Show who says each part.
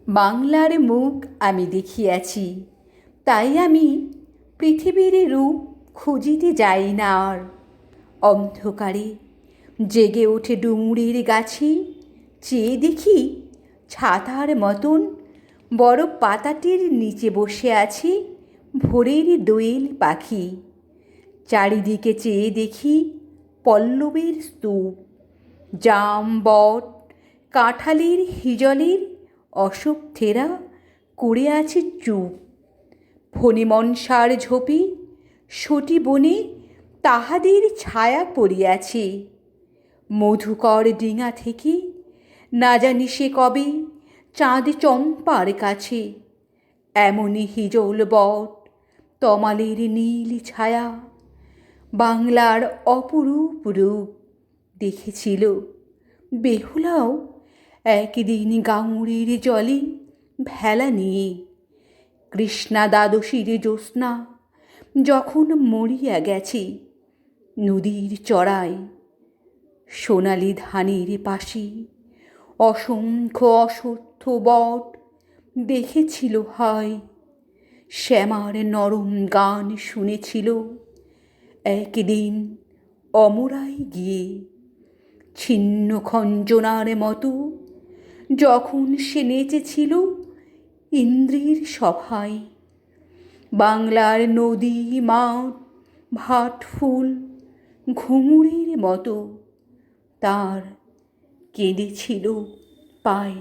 Speaker 1: বাংলার মুখ আমি দেখিয়াছি, তাই আমি পৃথিবীর রূপ খুঁজিতে যাই না আর। অন্ধকারে জেগে ওঠে ডুমুরের গাছে, চেয়ে দেখি ছাতার মতন বড় পাতাটির নিচে বসে আছে ভোরের দোয়েল পাখি। চারিদিকে চেয়ে দেখি পল্লবের স্তূপ, জাম বট কাঁঠালের হিজলের অশোক থেরা করে আছে চুপ। ফণি মনসার ঝোপে সটি বনে তাহাদের ছায়া পড়িয়াছে। মধুকর ডিঙা থেকে না জানি সে কবে চাঁদ চম্পার কাছে। এমনি হিজল বট তমালের নীল ছায়া বাংলার অপরূপ রূপ দেখেছিল। বেহুলাও একদিন গাঙুরের জলে ভেলা নিয়ে, কৃষ্ণা দ্বাদশীর জ্যোৎস্না যখন মরিয়া গেছে, নদীর চড়ায় সোনালি ধানের পাশে অসংখ্য অশ্বত্থ বট দেখেছিল হয়। শ্যামার নরম গান শুনেছিল একদিন অমরাই গিয়ে, ছিন্ন খঞ্জনার মতো যখন সে নেচেছিল ইন্দ্রের সভায়। বাংলার নদী মাঠ ভাট ফুল ঘুঙুরের মতো তার কেঁদেছিল পায়।